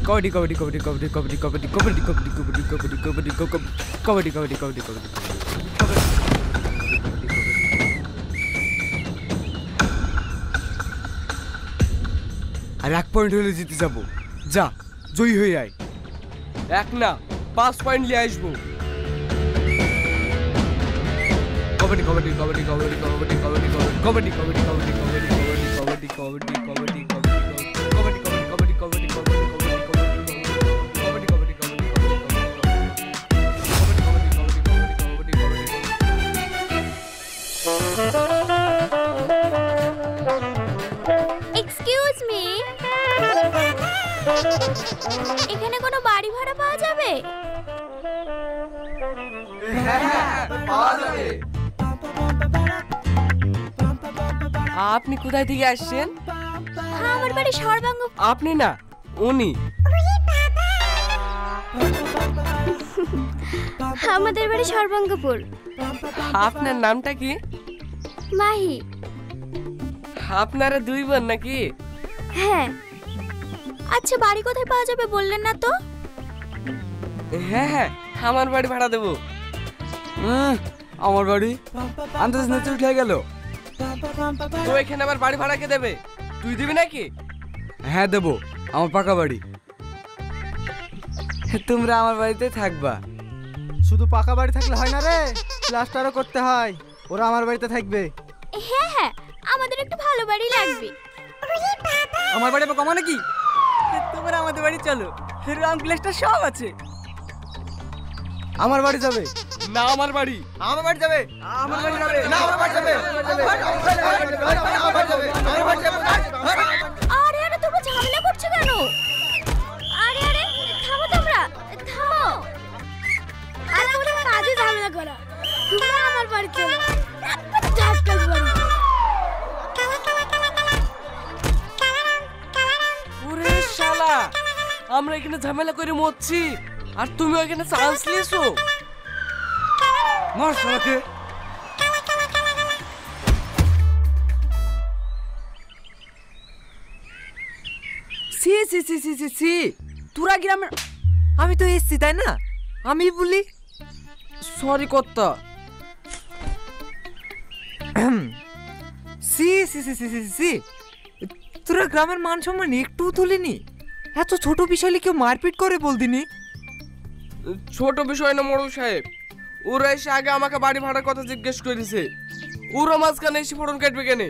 কবাডি কবাডি কবাডি কবাডি কবাডি কবাডি কবাডি কবাডি কবাডি কবাডি কবাডি কবাডি কবাডি কবাডি কবাডি আর 1 point হলে জিতে যাবো। যা জয়ী হয়ে আয়। 1 না 5 পয়েন্ট নিয়ে আসবো। কবাডি কবাডি কবাডি কবাডি কবাডি কবাডি কবাডি কবাডি কবাডি কবাডি কবাডি কবাডি কবাডি কবাডি কবাডি কবাডি কবাডি কবাডি এক্সকিউজ মি, এখানে কোনো বাড়ি ভাড়া পাওয়া যাবে? পাওয়া যাবে। আপনি কোথায় থেকে আসছেন? আমার বাড়ি সর্বাঙ্গ। আপনি না, উনি। আমাদের বাড়ি সর্বাঙ্গপুর। আপনার নামটা কি? মাহি। আপনারা 2 বোন নাকি? হ্যাঁ। আচ্ছা বাড়ি কোথায় পাওয়া যাবে বললেন না তো? হ্যাঁ হ্যাঁ, আমার বাড়ি ভাড়া দেবো। আমার বাড়ি আন্দাজ নিচে উঠে গেল। তো এখানে আবার বাড়ি ভাড়া কে দেবে? তুই দিবি নাকি? হ্যাঁ দেবো, আমার পাকা বাড়ি। তোমরা আমার বাড়িতে থাকবা। শুধু পাকা বাড়ি থাকলে হয় না রে, প্লাস্টারও করতে হয়। ওরা আমার বাড়িতে থাকবে। হ্যাঁ হ্যাঁ, আমাদের একটু ভালো বাড়ি লাগবে। আমার বাড়ি আবার কমা নাকি? তোমরা আমাদের বাড়ি চলো, রং প্লাস্টার সব আছে। আমার বাড়ি যাবে না আমার বাড়ি। আমার বাড়ি যাবে আমার বাড়ি যাবে না আমার বাড়ি যাবে আরে আরে তোমরা ঝামেলা করছো কেন? আরে আরে থামো তোমরা, থামো। আরে ওরা কাজে ঝামেলা করা। তোমরা আমার বাড়ি চলো। ঝাটকাজ বাড়ি। ওরে শালা, আমরা এখানে ঝামেলা করে মরছি আর তুমি এখানে চান্স নিয়েছো। মার শালাকে। সি সি সি সি সি সি, তোরা গ্রামের। আমি তো এসছি তাই না, আমি বলি সরি কর্তা। সি সি সি সি সি সি, তোরা গ্রামের মান সম্মান একটু তুলিনি? এত ছোট বিষয়ে কেউ মারপিট করে বলদিনি? ছোট বিষয় না মোড়ল সাহেব, ওরা এসে আগে আমাকে বাড়ি ভাড়ার কথা জিজ্ঞেস করেছে। ওরা মাঝখানে এসে ফোড়ন কাটবে কেনে?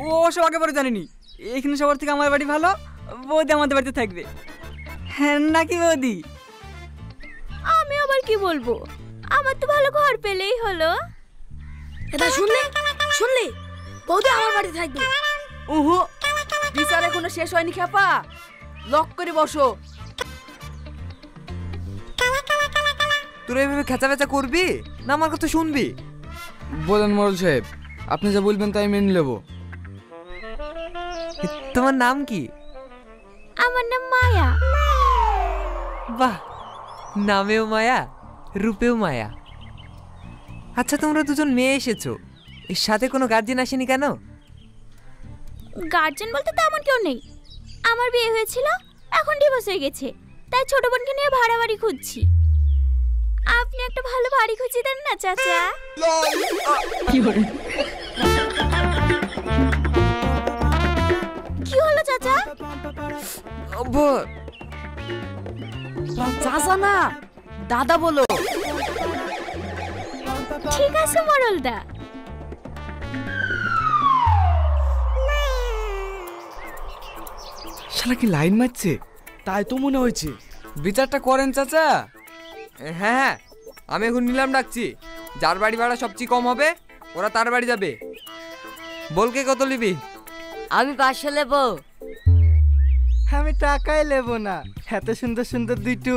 ও সব আগে পরে জানিনি। এখানে সবার থেকে আমার বাড়ি ভালো। বৌদি আমাদের বাড়িতে থাকবে। হ্যাঁ নাকি বৌদি? আমি আবার কি বলবো, আমার তো ভালো ঘর পেলেই হলো। এটা শুনলে বৌদি আমার বাড়ি থাকবে। উহু, বিচার এখনো শেষ হয়নি খেপা। লক করে বসো। তোরা এভাবে খেচা বেচা করবি না আমার কথা শুনবি? বলেন মোড়ল সাহেব, আপনি যা বলবেন তাই মেনে নেব। তোমার নাম কি? আমার নাম মায়া। বাহ, নামেও মায়া, রূপেও মায়া। আচ্ছা তোমরা দুজন মেয়ে এসেছো, এর সাথে কোনো গার্জিয়ান আসেনি কেন? গার্জেন বলতে তেমন কেউ নেই। আমার বিয়ে হয়েছিল, এখন ডিভোর্স হয়ে গেছে, তাই ছোট বোনকে নিয়ে ভাড়া বাড়ি খুঁজছি। আপনি একটা ভালো বাড়ি খুঁজে দেন না চাচা। কি হলো চাচা? চাচা না, দাদা বলো। ঠিক আছে মোড়লদা। শালা কি লাইন মারছে? তাই তো মনে হয়েছে। বিচারটা করেন চাচা। হ্যাঁ হ্যাঁ, আমি এখন নিলাম ডাকছি। যার বাড়ি ভাড়া সবচেয়ে কম হবে ওরা তার বাড়ি যাবে। বলকে কত নিবি? আমি 500 নেব। আমি টাকাই নেব না, এত সুন্দর সুন্দর দুইটু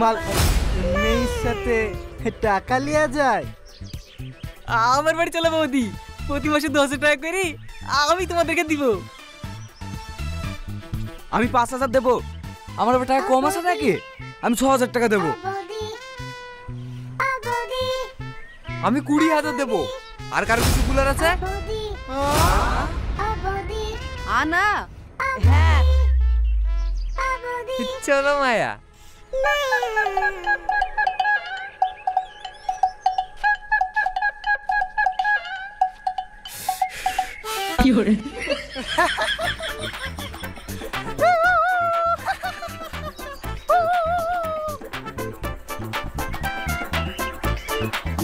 মাল মেয়ের সাথে টাকা লিয়া যায়। আমার বাড়ি চলে বৌদি, প্রতি মাসে 10,000 টাকা করি আমি তোমাদেরকে দিব। আমি 5,000 দেবো। আমার আবার টাকা কম আছে নাকি? আমি 6,000 টাকা দেবো। আমি 20,000 দেবো। আর কারো কিছু কুলার আছে? আনা হ্যাঁ চলো মায়া।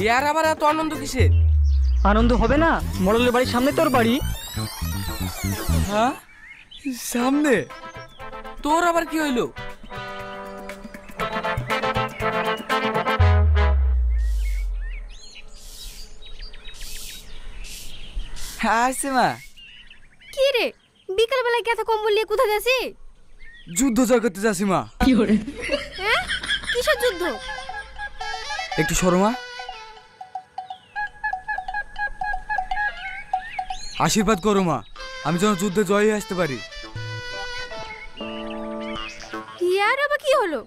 ইয়ার আবার এত আনন্দ কিসে? আনন্দ হবে না? মডেলের বাড়ির সামনে তোর বাড়ি। হ্যাঁ সামনে? তোর আবার কি হইলো? হ্যাঁ মা। কি রে বিকাল বেলায় কেথা কম্বল নিয়ে কোথায় যাচ্ছি? যুদ্ধ জয় করতে যাচ্ছি মা। হ্যাঁ কিসের যুদ্ধ? একটু সরো মা। আশীর্বাদ করো মা, আমি যেন যুদ্ধে জয় হয়ে আসতে পারি। ইয়ার আবার কি হলো?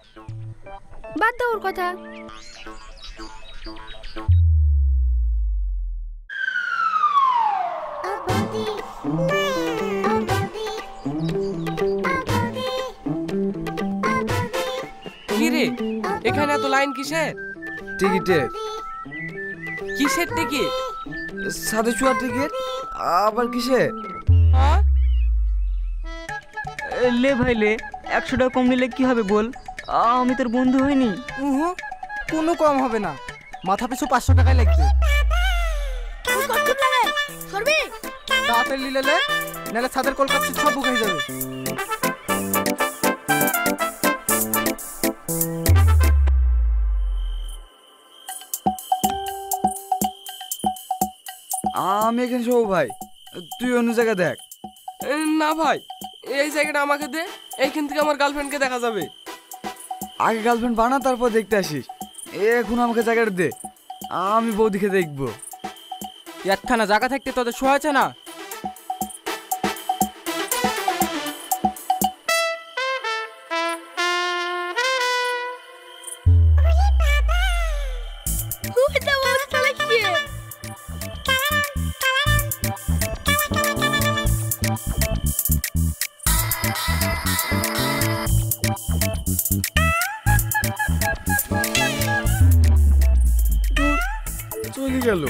বাদ দাও ওর কথা। কি রে এখানে এত লাইন কিসের? টিকিটের। কিসের টিকিট? সাথে চুয়ার টিকিট। আবার কিসে? হ্যাঁ লে ভাই লে, 100 টাকা কম নিলে কি হবে বল? আমি তোর বন্ধু হইনি। কোনো কম হবে না, মাথা পিছু 500 টাকাই লাগবে। সরবি তাড়াতাড়ি নিলে নাহলে ছাদের কলকাতা সব বুক হয়ে যাবে। আমি এখানে শোবো ভাই, তুই অন্য জায়গায় দেখ। না ভাই, এই জায়গাটা আমাকে দে, এইখান থেকে আমার গার্লফ্রেন্ডকে দেখা যাবে। আগে গার্লফ্রেন্ড বানা, তারপর দেখতে আসিস। এখন আমাকে জায়গাটা দে, আমি বৌদিকে দেখবো। একখানা জায়গা থাকতে তোদের শোয়া আছে না? চলে গেল।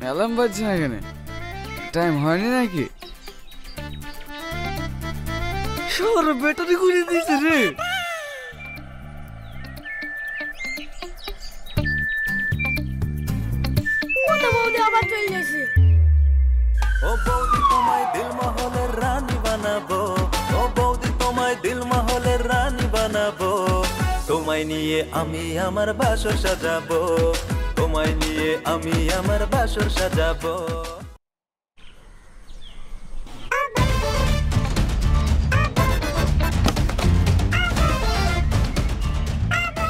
অ্যালার্ম বাজছে না এখানে, টাইম হয়নি নাকি? সর ব্যাটারি ঘুরিয়ে দিয়েছে রে। বৌদি আবার চলে গেছে। ও বৌদি তোমায় দিল মহলের রানী বানাবো, ও বৌদি তোমায় দিল মহলের রানী বানাবো, তোমায় নিয়ে আমি আমার বাসর সাজাবো, তোমায় নিয়ে আমি আমার বাসর সাজাবো।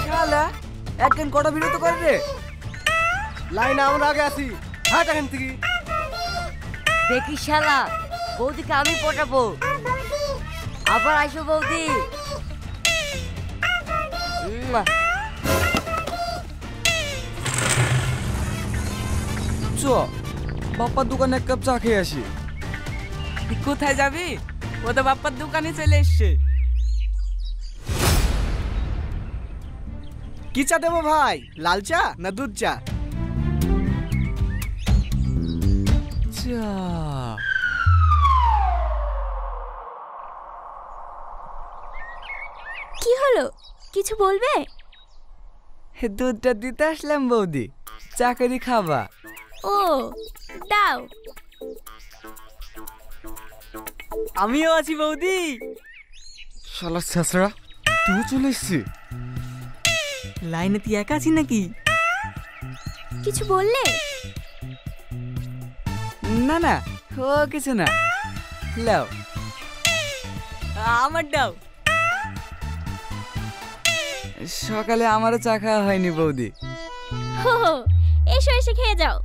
শালা একদিন কটা বিরত করে রে। লাইন আমরা আগে আছি, হাট এখান থেকে। দেখি শালা, বৌদিকে আমি পটাবো। আবার আসো বৌদি। চ বাপ্পার দোকানে এক কাপ চা খেয়ে আসি। কোথায় যাবি? ও তো বাপ্পার দোকানে চলে এসছে। কি চা দেবো ভাই, লাল চা না দুধ চা? চা। কি হলো, কিছু বলবে? দুধটা দিতে আসলাম বৌদি, চা করে খাবা? ও দাও। আমিও আছি বৌদি। শালা ছেঁচড়া, তুই চলে এসছি? লাইনে তুই একা আছিস নাকি? কিছু বললে? না না, ও কিছু না। লাও, আমার দাও। সকালে আমারও চা খাওয়া হয়নি বৌদি। হো হো, এসো এসে খেয়ে যাও।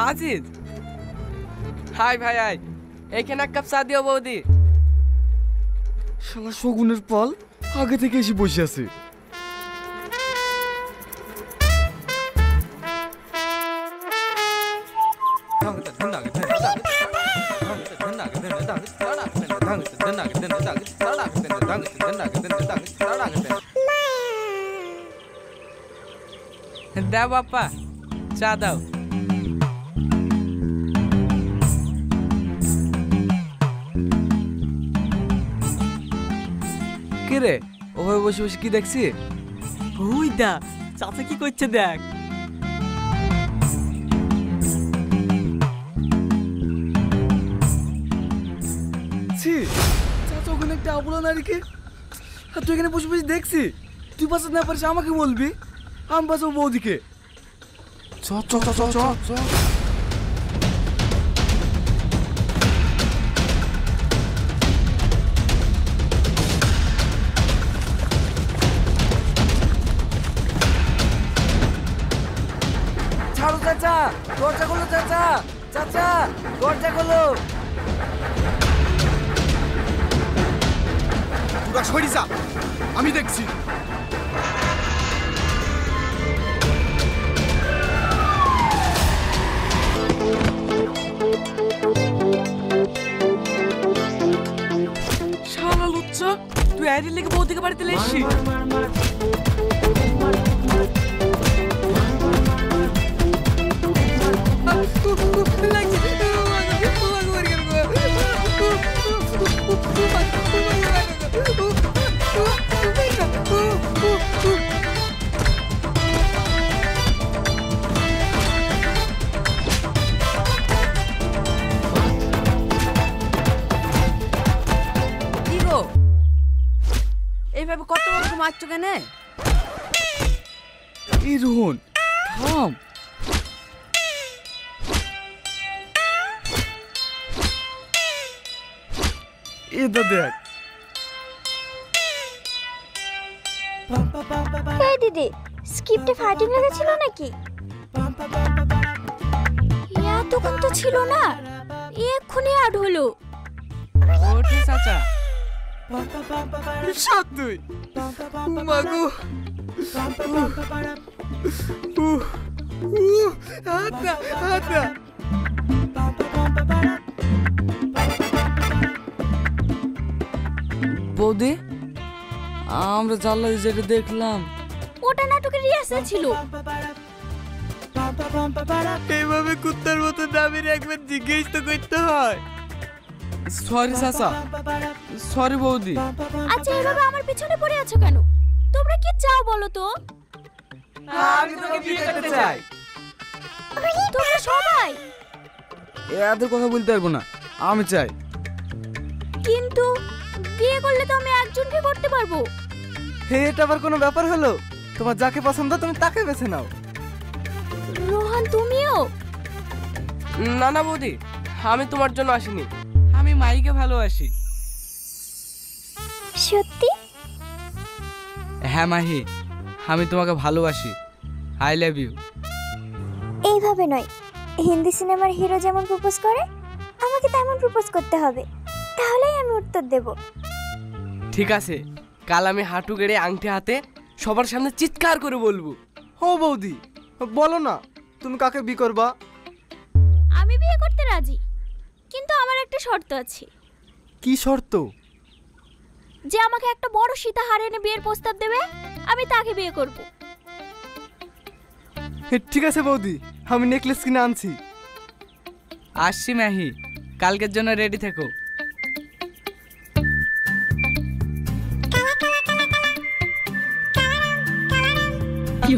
আজিজ, হাই ভাই আই, এখানে এক কাপ চা দিও বৌদি। শালা শগুনের পাল আগে থেকে এসে বসে আছে। দাও বাপ্পা, চা দাও। কে রে, ওভাবে বসে বসে কি দেখছি? ওই দা, চাচা কি করছে দেখ। ছি, চাচা ওখানে একটা আবলা নারীকে, আর তুই এখানে বসে বসে দেখছি। তুই বাঁচাতে না পারিস আমাকে বলবি, আমি বাঁচাবো বৌদিকে। চ চ চ চ চ চ। ছাড়ো চাচা, দরজা খোলো চাচা, চাচা দরজা খোলো। তোরা সরি যা, আমি দেখছি। শালা লুচ্চা, তুই আইডির লেগে বৌদিকে বাড়িতে এসেছিস? কি গো, এইভাবে কত রকম মারছো কেন? এই রোহন, থাম। এটা দেখ। এই দিদি, স্ক্রিপ্টে ফাইটিং লেগেছিল নাকি? এতক্ষণ তো ছিল না, এক্ষুনি অ্যাড হলো। ওঠে চাচা। সাতুই মাগো, হাতা হাতা। বৌদি, আমরা জানলা যেটা দেখলাম ওটা নাটকের রিহার্সাল ছিল। এইভাবে কুত্তার মতো দাবি একবার জিজ্ঞেস তো করতে হয়। সরি চাচা, সরি বৌদি। আচ্ছা, এইভাবে আমার পিছনে পড়ে আছো কেন? তোমরা কি চাও বলো তো? আমি তোকে বিয়ে করতে চাই। তোমরা সবাই? এত কথা বলতে পারবো না, আমি চাই। কিন্তু বিয়ে করলে তো আমি একজনকে করতে পারবো। হে, এটা আবার কোনো ব্যাপার হলো? তোমার যাকে পছন্দ তুমি তাকে বেছে নাও। রোহান, তুমিও? না না বৌদি, আমি তোমার জন্য আসিনি, আমি মাইকে ভালোবাসি। সত্যি? হ্যাঁ মাহি, আমি তোমাকে ভালোবাসি। I love you. এইভাবে নয়, হিন্দি সিনেমার হিরো যেমন প্রপোজ করে আমাকে তেমন প্রপোজ করতে হবে, তাহলেই আমি উত্তর দেব। ঠিক আছে, কাল আমি হাঁটু গেড়ে আংটি হাতে সবার সামনে চিৎকার করে বলবো। ও বৌদি, বলো না তুমি কাকে বিয়ে করবা? আমি বিয়ে করতে রাজি, কিন্তু আমার একটা শর্ত আছে। কি শর্ত? যে আমাকে একটা বড় সীতাহার এনে বিয়ের প্রস্তাব দেবে, আমি তাকে বিয়ে করব। ঠিক আছে বৌদি, আমি নেকলেস কিনে আনছি। আসছি মাহি। কালকের জন্য রেডি থেকো। কি